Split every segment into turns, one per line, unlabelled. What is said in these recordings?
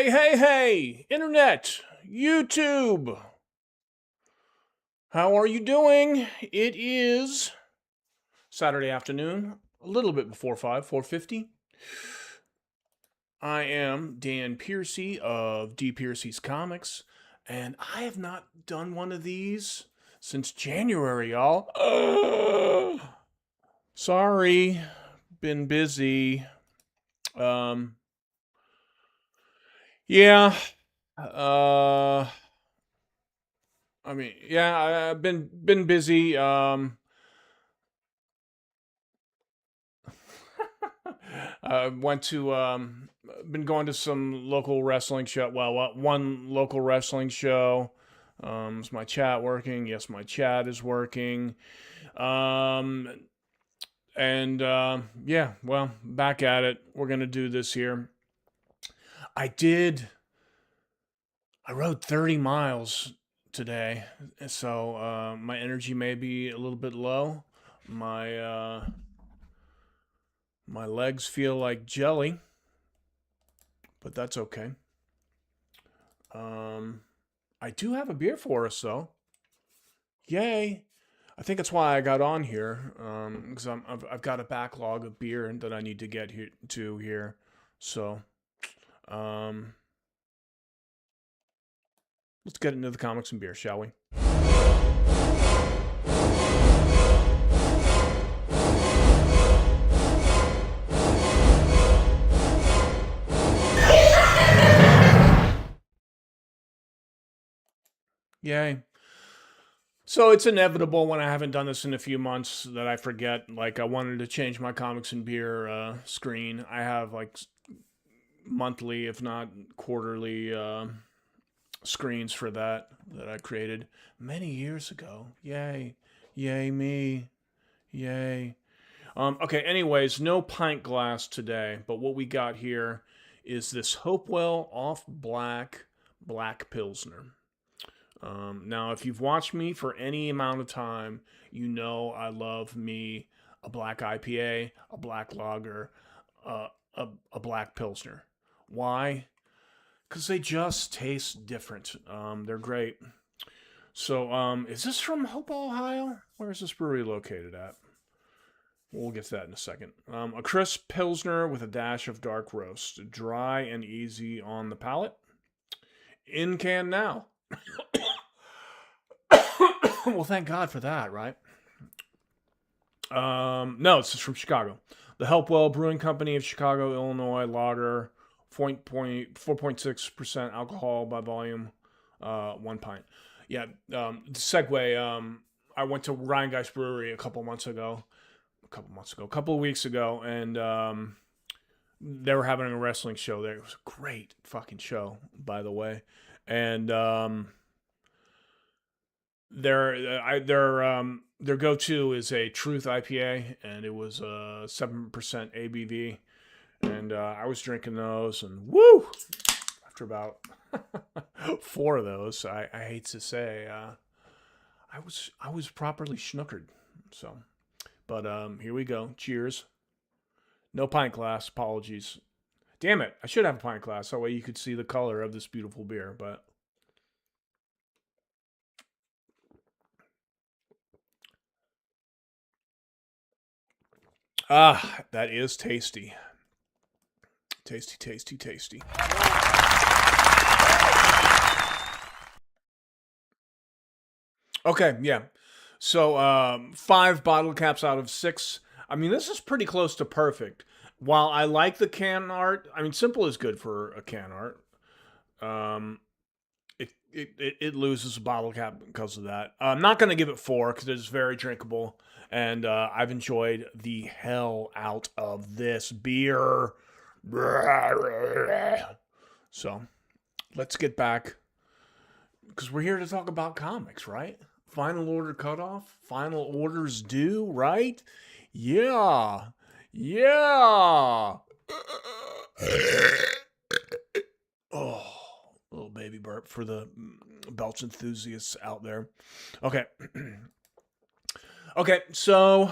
Hey, Internet, YouTube. How are you doing? It is Saturday afternoon, a little bit before 5, 4:50. I am Dan Piercy of D. Piercy's Comics, and I have not done one of these since January, y'all. Sorry, been busy. Um, yeah, uh, I've been busy. I went to been going to some local wrestling show. Well, one local wrestling show. Is my chat working? Yes, my chat is working. Um, and yeah, well, back at it. We're gonna do this here. I did. I rode 30 miles today, so my energy may be a little bit low. My legs feel like jelly, but that's okay. Um, I do have a beer for us though. Yay! I think that's why I got on here, because I've got a backlog of beer that I need to get here. So, um, let's get into the comics and beer, shall we? Yay. So it's inevitable when I haven't done this in a few months that I forget. Like, I wanted to change my comics and beer screen. I have like monthly, if not quarterly, screens for that I created many years ago. Yay. Yay me. Yay. Okay, anyways, no pint glass today, but what we got here is this Hopewell Off Black Pilsner. Now, if you've watched me for any amount of time, you know I love me a black IPA, a black lager, a black Pilsner. Why? Because they just taste different. They're great. So, is this from Hopewell, Ohio? Where is this brewery located at? We'll get to that in a second. A crisp Pilsner with a dash of dark roast. Dry and easy on the palate. In can now. Well, thank God for that, right? No, it's from Chicago. The Helpwell Brewing Company of Chicago, Illinois, lager, 4.6% alcohol by volume, 1 pint. Yeah, segue. I went to Ryan Geist Brewery a couple of weeks ago, and they were having a wrestling show there. It was a great fucking show, by the way. And their go-to is a Truth IPA, and it was 7% ABV, and I was drinking those, and woo! After about 4 of those, I hate to say, I was properly schnookered. So, but here we go. Cheers. No pint glass. Apologies. Damn it! I should have a pint glass. That way you could see the color of this beautiful beer, but. Ah, that is tasty. Tasty, tasty, tasty. Okay, yeah. So, 5 bottle caps out of 6. I mean, this is pretty close to perfect. While I like the can art, I mean, simple is good for a can art. Um, it loses a bottle cap because of that. I'm not going to give it 4 because it's very drinkable, and I've enjoyed the hell out of this beer. So let's get back, because we're here to talk about comics, right? Final order cutoff, final orders due, right? Yeah, yeah. Oh, little baby burp for the belch enthusiasts out there. Okay. Okay, so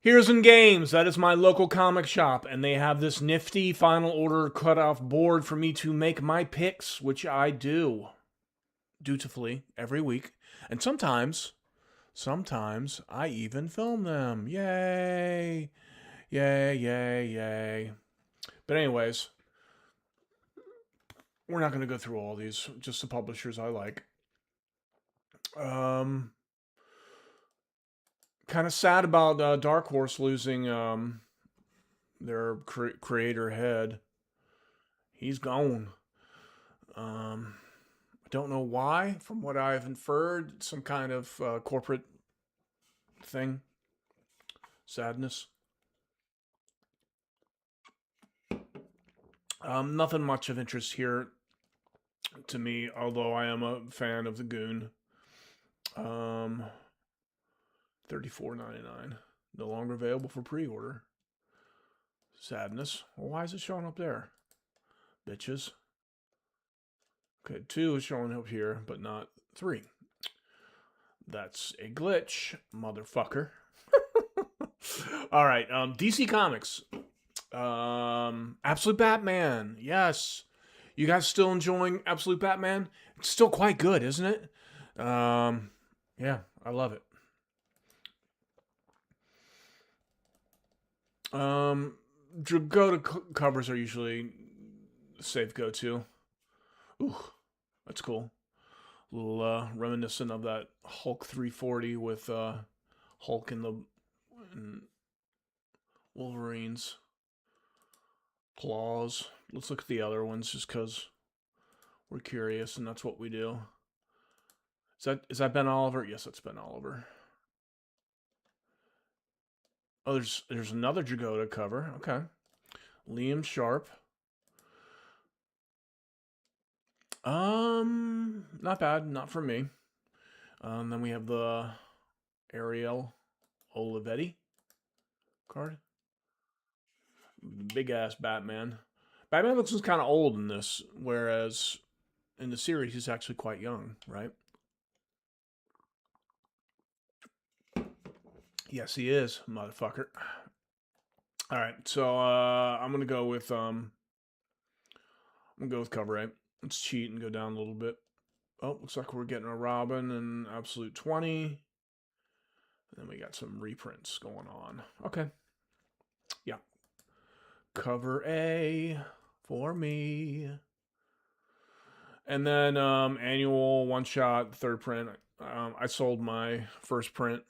Here's in Games. That is my local comic shop, and they have this nifty final order cutoff board for me to make my picks, which I do dutifully every week. And sometimes I even film them. Yay! Yay, yay, yay. But anyways, we're not going to go through all these, just the publishers I like. Kind of sad about Dark Horse losing their creator head. He's gone. I don't know why. From what I've inferred, some kind of corporate thing. Sadness. Nothing much of interest here to me, although I am a fan of the Goon. $34.99. No longer available for pre-order. Sadness. Well, why is it showing up there? Bitches. Okay, 2 is showing up here, but not 3. That's a glitch, motherfucker. Alright, DC Comics. Absolute Batman. Yes. You guys still enjoying Absolute Batman? It's still quite good, isn't it? Yeah, I love it. Go-to covers are usually safe go-to. Ooh, that's cool. A little reminiscent of that Hulk 340 with Hulk and Wolverine's claws. Let's look at the other ones just because we're curious and that's what we do. Is that Ben Oliver? Yes, that's Ben Oliver. Oh, there's another Jagoda cover. Okay. Liam Sharp. Not bad. Not for me. Then we have the Ariel Olivetti card. Big ass Batman. Batman looks kind of old in this, whereas in the series he's actually quite young, right? Yes, he is, motherfucker. All right, so I'm gonna go with cover A. Let's cheat and go down a little bit. Oh, looks like we're getting a Robin and Absolute 20. And then we got some reprints going on. Okay. Yeah. Cover A for me. And then annual one-shot, third print. I sold my first print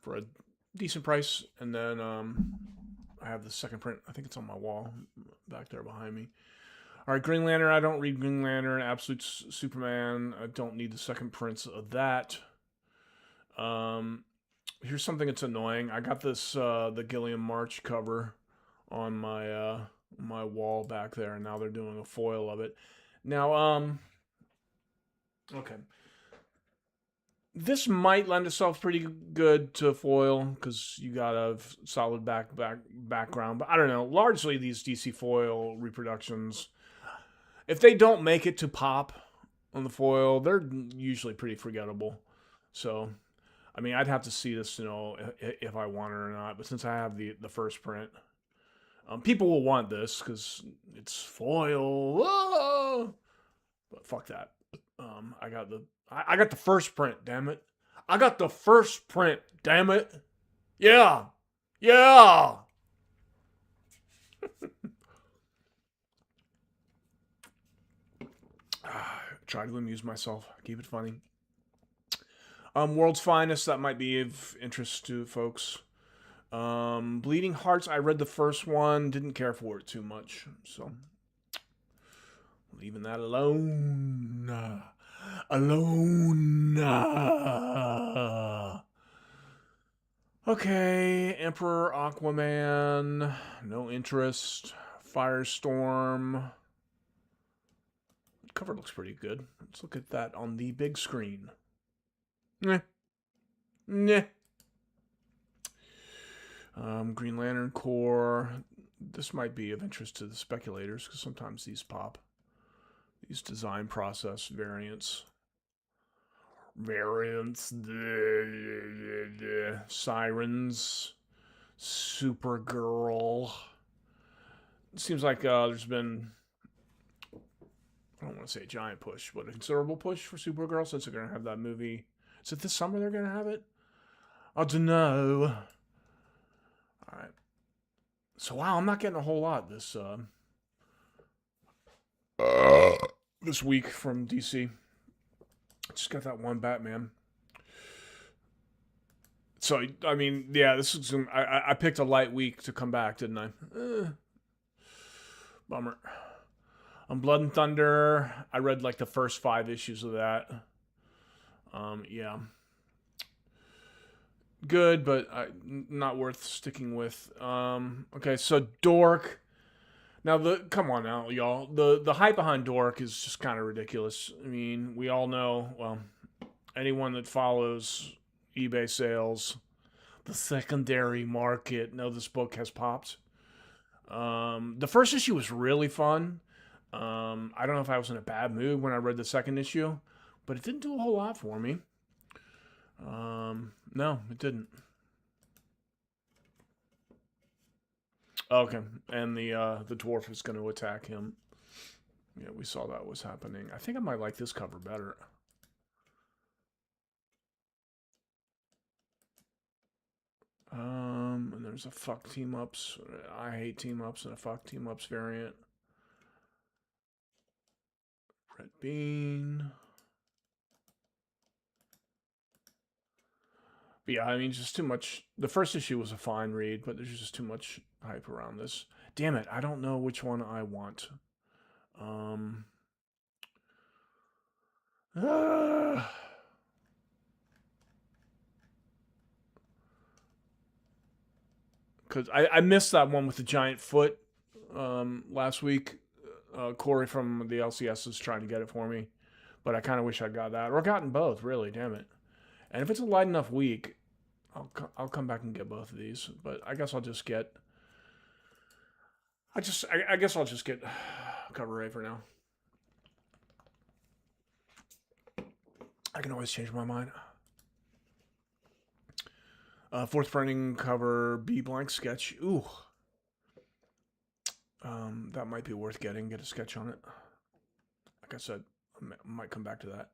for a decent price. And then I have the second print. I think it's on my wall back there behind me. All right, Green Lantern. I don't read Green Lantern. Absolute Superman. I don't need the second prints of that. Here's something that's annoying. I got this the Gilliam March cover on my my wall back there, and now they're doing a foil of it. Now, okay. This might lend itself pretty good to foil because you got a solid background, but I don't know. Largely, these DC foil reproductions, if they don't make it to pop on the foil, they're usually pretty forgettable. So, I mean, I'd have to see this to know if I want it or not. But since I have the first print, people will want this because it's foil. Whoa! But fuck that. I got the first print. Damn it! I got the first print. Damn it! Yeah, yeah. Try to amuse myself. Keep it funny. World's Finest. That might be of interest to folks. Bleeding Hearts. I read the first one. Didn't care for it too much. So leaving that alone. Okay, Emperor Aquaman, no interest. Firestorm. The cover looks pretty good. Let's look at that on the big screen. Nah. Green Lantern Corps. This might be of interest to the speculators because sometimes these pop. These design process variants. variants, Sirens, Supergirl. It seems like there's been, I don't want to say a giant push, but a considerable push for Supergirl since they're going to have that movie. Is it this summer they're going to have it? I don't know. All right. So wow, I'm not getting a whole lot this week from DC. Just got that one Batman. So I mean, yeah, this is. I picked a light week to come back, didn't I? Bummer. On Blood and Thunder, I read like the first 5 issues of that. Yeah, good, but not worth sticking with. Okay, so Dork. Now come on now, y'all. The hype behind Dork is just kind of ridiculous. I mean, we all know. Well, anyone that follows eBay sales, the secondary market, know this book has popped. The first issue was really fun. I don't know if I was in a bad mood when I read the second issue, but it didn't do a whole lot for me. No, it didn't. Okay, and the dwarf is going to attack him. Yeah, we saw that was happening. I think I might like this cover better. And there's a fuck team ups. I hate team ups and a fuck team ups variant. Red Bean. But yeah, I mean, just too much. The first issue was a fine read, but there's just too much hype around this. Damn it, I don't know which one I want. Because I missed that one with the giant foot last week. Corey from the LCS is trying to get it for me, but I kind of wish I'd got that or gotten both. Really, damn it. And if it's a light enough week, I'll come back and get both of these. But I guess I'll just get. I guess I'll just get Cover A for now. I can always change my mind. Fourth printing cover B blank sketch. Ooh. That might be worth getting. Get a sketch on it. Like I said, I might come back to that.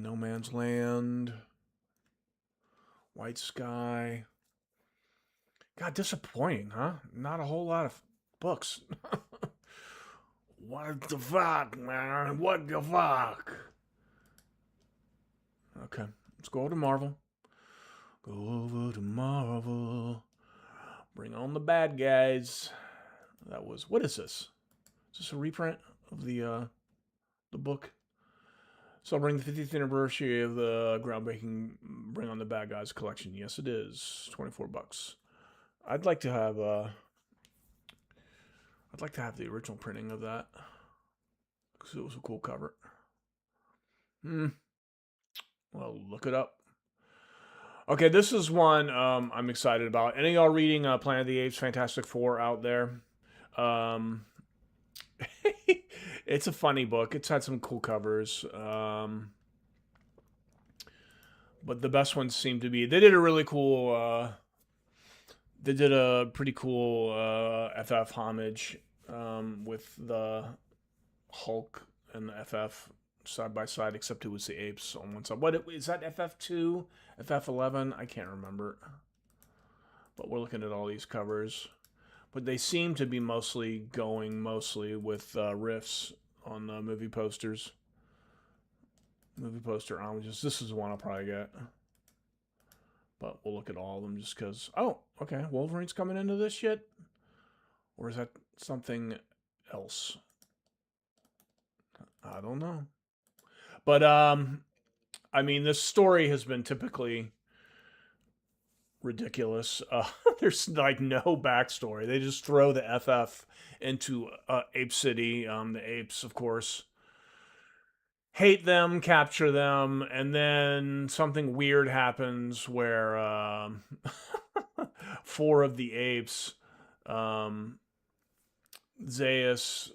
No Man's Land. White Sky. God, disappointing, huh? Not a whole lot of books. What the fuck, man? What the fuck? Okay, let's go over to Marvel. Go over to Marvel. Bring on the bad guys. That was, what is this? Is this a reprint of the book? Celebrating the 50th anniversary of the groundbreaking Bring on the Bad Guys collection. Yes, it is. $24. I'd like to have the original printing of that because it was a cool cover. Well, look it up. Okay, this is one I'm excited about. Any of y'all reading Planet of the Apes Fantastic Four out there? It's a funny book. It's had some cool covers. But the best ones seem to be... They did a really cool... they did a pretty cool FF homage with the Hulk and the FF side by side, except it was the apes on one side. What is that? FF2, FF11? I can't remember. But we're looking at all these covers, but they seem to be mostly with riffs on the movie posters. Movie poster homages. This is the one I'll probably get, but we'll look at all of them just because. Oh, okay. Wolverine's coming into this shit, or is that something else? I don't know. But I mean, this story has been typically ridiculous. There's like no backstory. They just throw the FF into Ape City. The apes, of course, hate them, capture them, and then something weird happens where 4 of the apes, Zeus,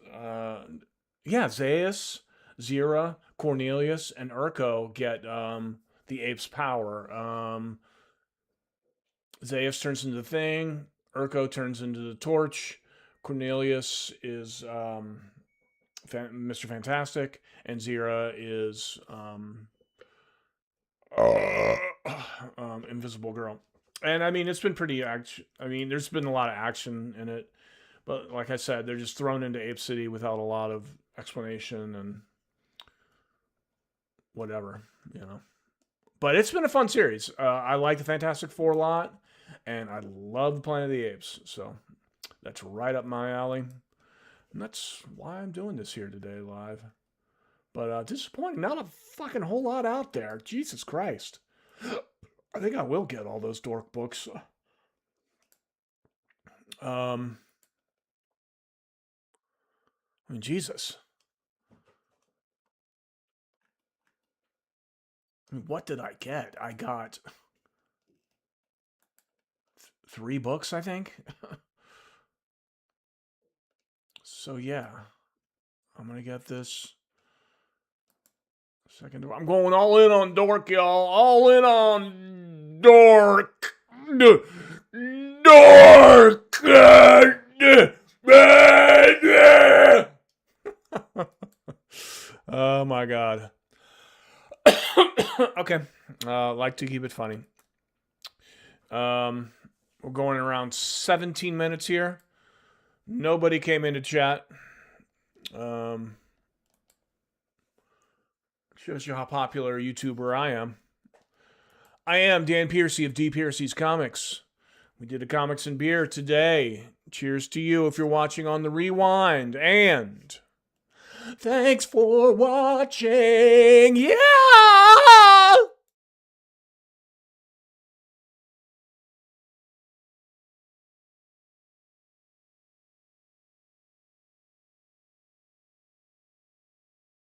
Zira, Cornelius and Urko get the ape's power. Zeus turns into the Thing. Urko turns into the Torch. Cornelius is Mr. Fantastic, and Zira is Invisible Girl. And I mean, it's been pretty action. I mean, there's been a lot of action in it, but like I said, they're just thrown into Ape City without a lot of explanation and whatever, you know. But it's been a fun series. I like the Fantastic Four a lot, and I love Planet of the Apes. So that's right up my alley. And that's why I'm doing this here today live. But disappointing. Not a fucking whole lot out there. Jesus Christ. I think I will get all those dork books. I mean, Jesus. I mean, what did I get? I got 3 books, I think. So yeah, I'm gonna get this second. I'm going all in on dork, y'all. All in on dork. Dork. Oh my god. Okay. Like to keep it funny. We're going around 17 minutes here. Nobody came into chat. Shows you how popular a YouTuber I am. I am Dan Piercy of D. Piercy's Comics. We did a Comics and Beer today. Cheers to you if you're watching on the rewind. And thanks for watching. Yeah!